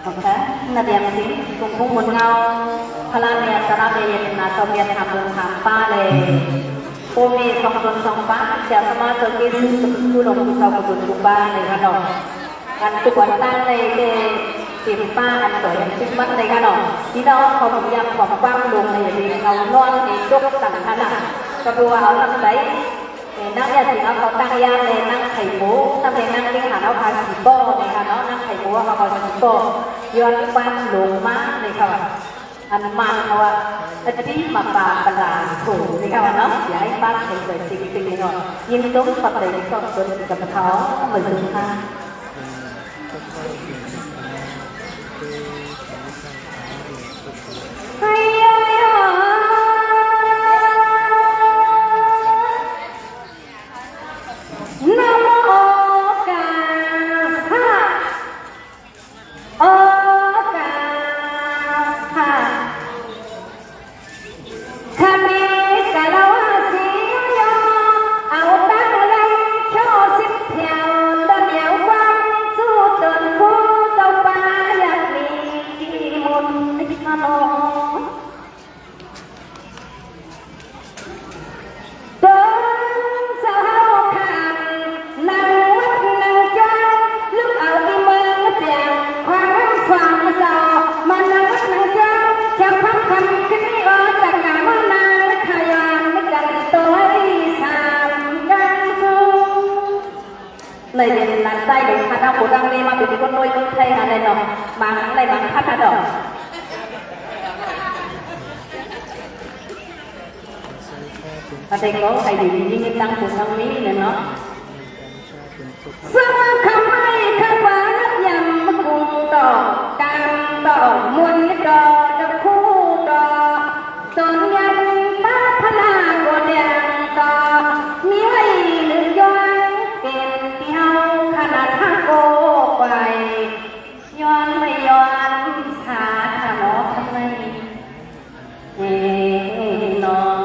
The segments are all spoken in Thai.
ok là đẹp tí cùng cùng một nhau Phala nè Sara nè là sau miền Hàm Đường Hàm Pa nè cô mi song tuần song pa sẽ sama terkini tu dong sau của tuần ba này kan dong kan tu quan tang này để tìm pa kan tuổi tìm mắt này kan dong đi đâu không dám quảng quang đường này thì ngầu non thì chốt tặng thân à kedua ở năm đấy năng nhà thì nó có tăng gia này năng thầy bố năm này năng tiếng Hàn nó phải chỉ bo này Hàn nó năng thầy bố nó còn chỉ bo yon quan đường má này các bạn anh mangเขาว่าที่มาปาปลาถูกนี่ค่ะเนาะอย่าให้บ้านเกิดสิ่งสิ่งนี้หน่อยยิ่งต้องปฏิบัติต่อตัวกับเขาเหมือนกันค่ะnày là tay để khả năng của đang đi mà bị con nuôi thay hà này nó mà hắn này bằng khát hà đỏ và đây có thầy bị như tăng của tăng mỹ này nó sao không ai khám phá nắp nhầm cùng đỏ cam đỏ muôn đỏ đỏ khu đỏ tôn nhân bát thân hà của đèn đỏ miếng ấy nữ doan kèm theo khả năng thang cô quài doan mây doan xả thả nó thân này nó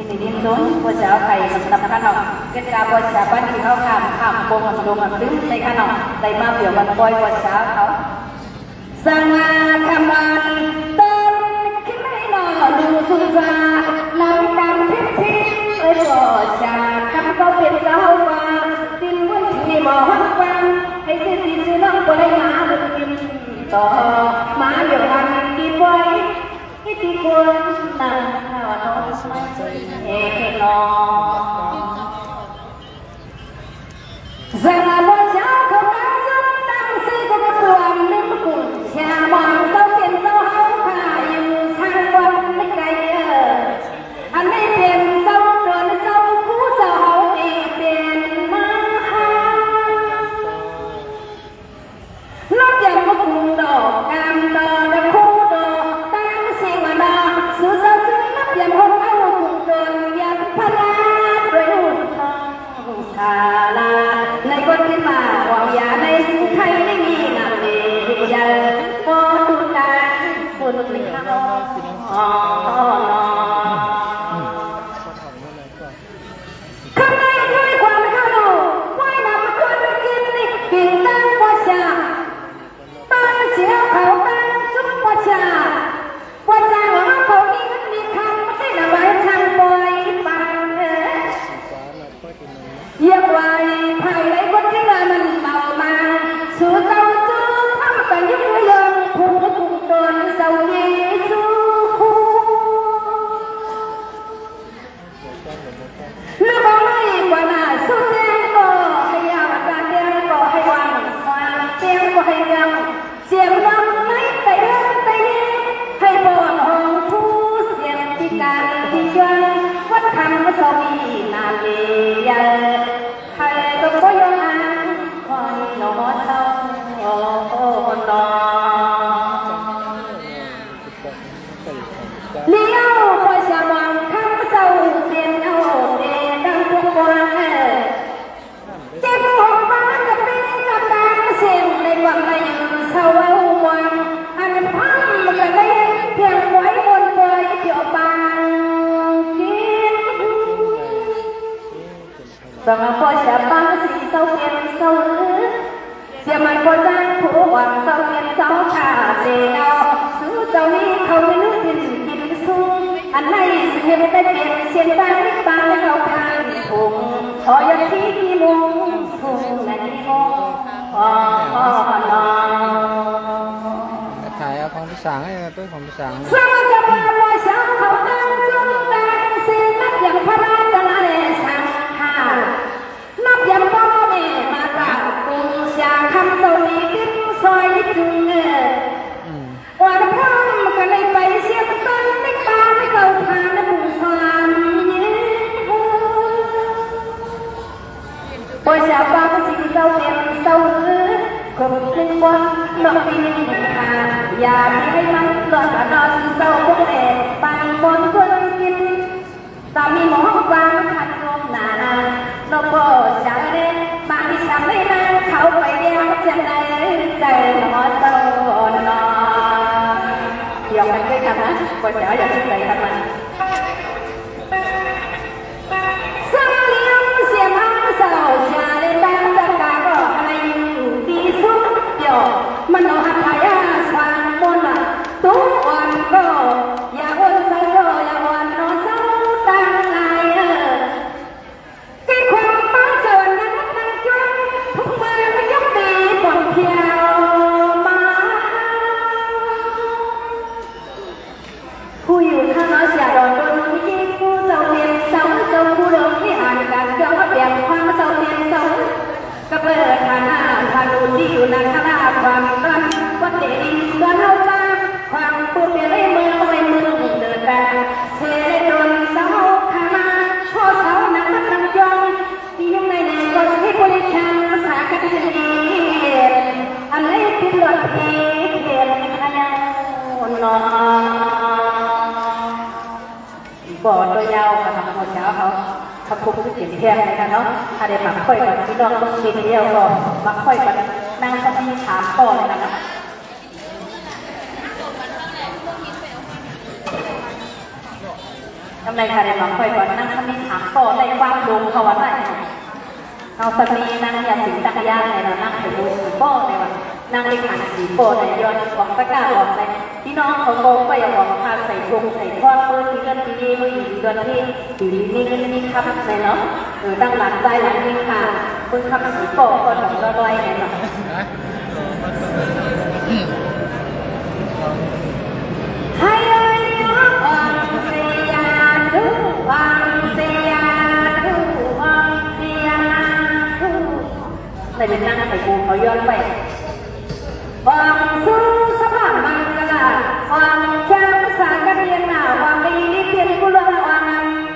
นิมนต์พระเจ้าไทยสำหรับข้าน้องเกิดการพระเจ้าบ้านที่เขาข้ามโป่งอันดงอันลึกในข้าน้องได้มาเปี่ยวกันปล่อยพระเจ้าเขาสังอาคำวันเติมขึ้นให้หน่อดูสุภาลำกำพิพิธเอ้ยพระเจ้าคำเขาเป็นเจ้าว่าดินวันที่บ่ฮักฟังให้สิทธิสิน้องบ่ได้มาดึงกินต่อมาเดี๋ยวทันกินไว้ที่ควรนั่งนอนเอกนอสังอาบเจ้าเขาตั้งตั้งสิก็กระทรวงนึกกุ่นชามองเจ้าเป็นเจ้าเฮาข้าอยู่ทางวันไม่ไกลอันไม่เป็นเจ้าเดินเจ้าผู้เจ้าเฮาเองเป็นมาหาลบยังมากุ่นดอกกามดอกและคู่ดอกตั้งเสียงดอกสุดจะจึงนับยังหกเอากุ่นเดินยังพลาด้วยหุ่นทองชาลาในคนที่มาหวังอย่าในสิ่งไทยไม่มีนามเดียวพอทุกการฝุ่นไม่เข้าข้างในด้วยความเข้าดูว่ายน้ำคนกินนี่กินตั้งว่าชาตั้งเสียวเขาตั้งจุ๊บว่าชาว่าชาของเขามีเงินมีคำไม่ได้ไว้ทางปล่อยไปเยี่ยมไว้ภายในคนที่งานมันเมามาสู่เจ้าจูทำแต่ยุ่งยงผู้กุ่มตนเจ้าเยซูเมื่อบอกให้กว่าน่าสุดแน่ก็ให้ยาวการเดียงก็ให้วางความเสียงก็ให้ยังเสียงดังไม่แต่เรื่องแต่ให้บนห้องผู้เสียงที่การที่ยังวัดคำสวีนาเลียให้ตัวก็ยังอ่านคอยนอนเศร้าโอ้นอนเลี้ยวคอยสว่างคำเศร้าเด่นเอาเด่นดังทุกวันเจ็บหัวบ้านกับเป็นกับตาเสียงในวันในเศร้าเอาวันอันพังมันก็ได้เพียงไว้บนไว้เกี่ยวบางกินสังพอจะบางสีเศร้าเพียงเศร้าเสียมันก็จะผู้หวังเศร้าเพียงเศร้าขาดเดียวสู้เจ้านี้เขาไม่รู้กินกินสู้อันไหนเสียไม่ได้เปลี่ยนเสียงตาไม่ตาเขาทางถุงขออย่าที่ที่มุงสูงในห้องนอน ถ่ายเอาของพี่สางให้เป็นของพี่สาง สมัยจะมาลอยสาวเขาตั้งจุดแดงสีนับอย่างพระราชนาเรชังหานับอย่างพ่อแม่มาตาปูชาคำตัวนี้กินซอยจุงวันพร้อมกันเลยไปเสียต้นไม่ตาไม่เก่าทางและผู้สามพอชาวบ้านสิ่งเศร้าเปลี่ยนเศร้าคงคืนวันนอกปีนี้ค่ะอย่าให้มันหลอดนอนเศร้าพวกเอ๋บางบนคนกินตามีหมอวางขัดลมหนาเราก็จะเล่นบางที่ฉันไม่นั่งเขาไปเดียวจะได้ใจหมอเศร้านอนยอมกันด้วยกันนะปวดหัวอย่าคิดใจกันมันเศร้าเลี้ยงเสียงห้างเศร้าชาเล่นตามตะกาก็อะไรอยู่ดีสุดเดียวมันเอาหักหายาสางบนอ่ะทุกวันก็อย่าวนใจก็อย่าวนนอนเศร้าตั้งใจที่ความป้าเจอนั้นนั่งจ้องทุกมือไม่ยกตีปวดเพียวมาผู้อยู่ข้างน้อยเสียดอนโดนที่ผู้เจ้าเรียนเจ้าเจ้าผู้เดิมที่อ่านกันเจ้าก็เปลี่ยนความเจ้าเรียนเจ้าก็เปิดฐานะฐานุที่อยู่ในคณะความรักวัดเดรีตอนเท่าบ้านความผู้เปลี่ยนเมืองไปเมืองเดินทางเสด็จโดนเสาคณะพ่อเสาหนังนำยองที่ยังในหนึ่งก็ใช้บริการสาขาดีอันนี้คือหลักที่เขียนขยายนบ่อตัวยาวกับทำหัวเช้าเขาคุกที่เขียนแทนเลยค่ะเนาะถ้าได้มาค่อยกันพี่น้องต้องกินเดียวก็มาค่อยกันนั่งสักทีถามก่อนเลยนะ ำในการบางคนก่อนนั่งเขามีถามต่อในความลงเขาว่าไหนเอาสมีนั่งยาสิงตักยาในเรานั่งไปดูสีโป้ในวันนั่งไปขันสีโป้ในยอดของตะกร้าออกในพี่น้องเขาโกงไปอย่าบอกพาใส่ถุงใส่ข้อมือที่กันที่นี่มืออีกเดือนที่สีนี่นี่ครับในเนาะตั้งหลักใจหลังนี้ค่ะคุณคำสีโป้คนของเราลอยในเนาะให้เลยวังเสียดูวังเสียดูวังเสียดูในเป็นนั่งใส่กูเขาย้อนไปวังสู้สะพานมังกรวังเจ้าสากระเดียนหน้าวังดีเพียงกุลวัง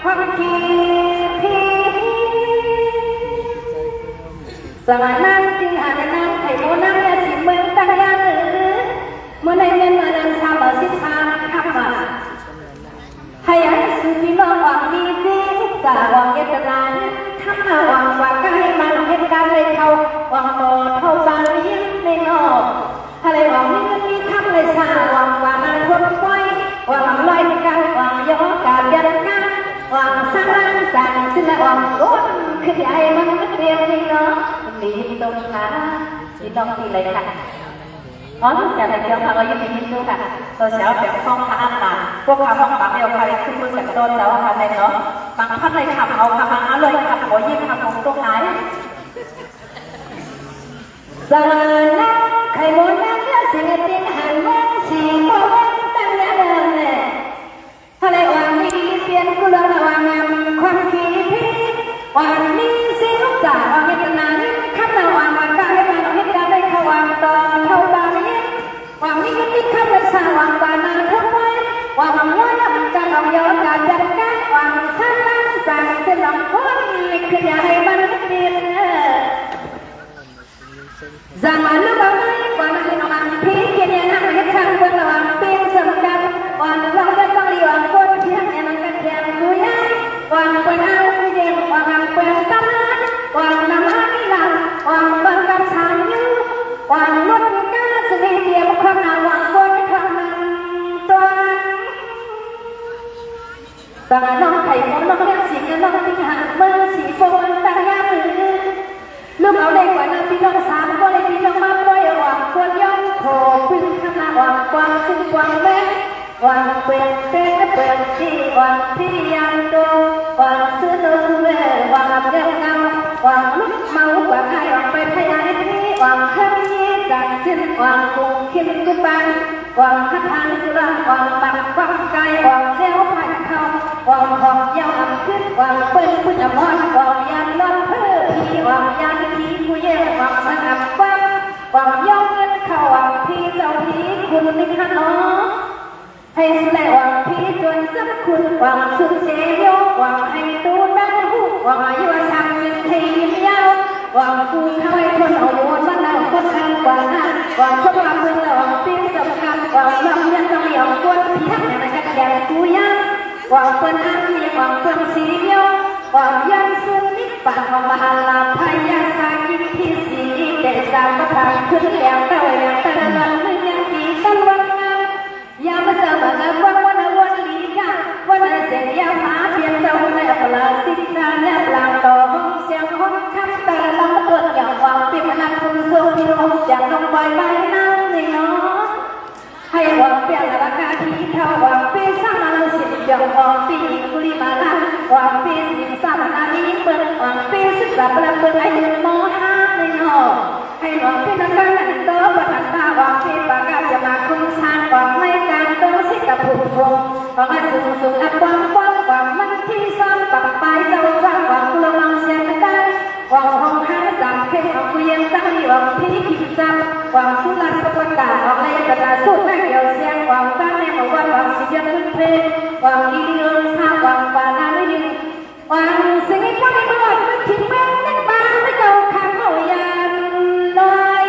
ความคิดพี่สมัยนั้นจึงอาจจะนั่งไข่โมนั่งและสิเมืองตั้งยาหรือเมื่อในเมืองเดินชาวสิทาขับมาให้อันสุดที่น้องหวังดีสิจะหวังเย็นนานทำมาหวังว่าก็ให้มันเหตุการณ์เลยเขาหวังต่อเท่าบาลีในนอกอะไรหวังนี้มันมีคำเลยชาหวังว่ามันทนไว้หวังลอยกันหวังย้อนการยันกันหวังสร้างร่างสร้างสิ่งหวังก้นขึ้นใหญ่มันเรียนที่น้องมีตรงขาที่น้องที่เลยค่ะอ๋อแต่ในเรื่องเรายังมีนิดนึงค่ะตัวเช้าแบบห้องพระอาบพวกเขาห้องปากเดียวใครขึ้นมือจากต้นแล้วค่ะในเนาะบางท่านเลยขับเอาขับมาเลยขับหัวยิ้มขับของตัวไหนสารนักไข่โมนักเลือดสิ่งติ้งหันแม่สีโมแม่ตั้งแต่เดิมเนี่ยทะเลวันนี้เปลี่ยนกุลระวังความคิดพี่วันนี้สิลูกจ๋าวันนี้นานขับระวังวันก็ให้มันให้การได้ขวังต่อเท่าบาลีวังนี้มีคำว่าสาวังปานาทุกวันวังน้อยลำกันลำย้อนการจัดการวังช่างนั่งสั่งจะลำพ้นคืออย่าให้มันเปลี่ยนzaman lu bangai wan hinang pikir yang nak hekang berlawan pin semkat wan lau datang liwang pun tiang yang angkat tiang kuyai wan penau kujeng wan pentaman wan nama hilang wan bangkat sanyu wan lut kana seni dia bukan awak pun kanan tuan sangat nong kai pun nong yang singa nong tinggal mersi pun tak yangลูกเอาได้กว่านั้นพี่น้องสามก็เลยพี่น้องมาด้วยหวังควรย่อมโผล่พึ่งขนาดหวังกวางซึ่งกวางแม่หวังเปลี่ยนเป็นเปลี่ยนที่หวังที่ยังโตหวังซื้อนุ่งเล่หวังเรื่องเงาหวังลุกเมาหวังให้หวังไปพยายที่หวังเครื่องนี้จากชิ้นหวังกุ้งขิมกุบันหวังพัฒนาจุฬาหวังปักหวังไก่หวังเลี้ยวผ่านเขาหวังหอบยาวอันขึ้นหวังเป็นผู้จำนวนหวังยันล้นเพื่อพี่หวังยันที่ผู้แย่หวังสนับฟังหวังย่อเงินเขาหวังพี่เจ้าพี่คุณในขนมให้แสดงหวังพี่จนจับคุณหวังสุดเสียหวังให้ตูดังหูหวังอายุสักยิ่งให้ยิ่งยาวหวังผู้เข้าให้คนเอาอยู่บ้านเราคนทางหวังหวังคนมาเพื่อหวังพี่สำคัญหวังนำยันต้องยอมควรพี่ทักในกระแสกูยังหวังเป็นอาชีพหวังเป็นสีเดียวหวังยันสุดนิพพานของมหาลาภยาสากิที่สีเดชาประทานขึ้นแล้วแต่ว่ายังแต่ละวันไม่ยังกี่ตั้งวันงามยามเสมอวันลีกาวันเสียงยามหาเพียงเจ้าในปลาสิกาเนี่ยปลาต่อห้องเสียงห้องคำแต่ละตัวอย่างหวังเป็นนักคุณทรงพิโรธอย่างลงใบไม้น้ำในน้องให้หวังเปลี่ยนราคาที่เท่าหวังเป็นสร้างมาสิบอย่างหวังปีกุลีมาลาหวังเป็นสิบสามนาทีเปิดหวังเป็นศึกษาเปิดอายุมห้าในน้องให้หวังเป็นนักการเงินโตบัตรตาหวังเป็นปากกาจะมาคุ้มชาหวังไม่การโตสิกับผู้คงหวังให้สูงอัดความหวังมันที่ซ้ำกับไปเจ้าหวังลงเสียงกันหวังห้องห้าจับเข้มหวังคุยยังตั้งหวังพี่คิดจับหวังสุนัขประกาศหวังในกระดาษสุดไม่เกี่ยวเสียงหวังตั้งในหวังหวังสิยังขึ้นเพลงหวังดีเงินชาหวังปานาไม่ยิงหวังสิ่งที่ไม่ได้บอกมันคิดเป็นนักบ้านไม่เจ้าข้างเขายันลอย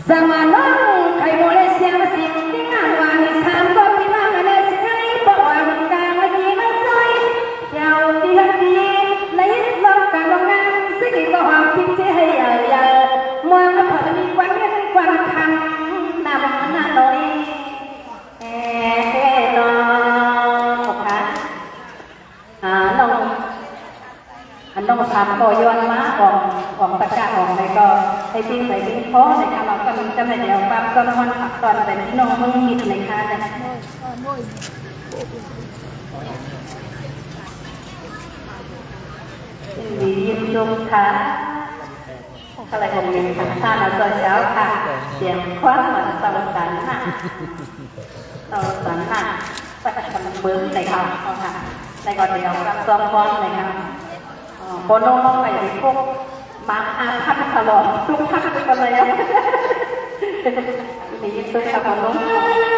สมาน้องใครโมเลเซียมาสิ่งที่งานวันนี้สามก็ที่มาในสิ่งนี้บอกว่ามันการไม่ดีไม่ใจยาวดีดีในรอบการลงงานสิ่งที่ก็หวังพิจให้ใหญ่ใหญ่มองแล้วพอจะมีควันเงินควันคำนำหน้าหน่อย ต้องทำก็ย้อนมาของประกาศออกเลยก็ให้ปิ้งใส่ปิ้งเพราะในการเราก็มันจะไม่เดียวปั๊บก็นอนขับตอนแต่ที่น้องมึงมีในค่าจะดียิ้มชมค่ะอะไรของมีค่ะท่านเราเช้าค่ะเสียงคว้าเหมือนตะวันตกค่ะตะวันตกค่ะประชาชนเบิ้งในเขาค่ะในก่อนเดียวกับซ้อมฟ้อนในค่ะโบโน่ไปพวกมาอาพัดตลอดทุกพักไปกันเลยดีสุดค่ะโบโน่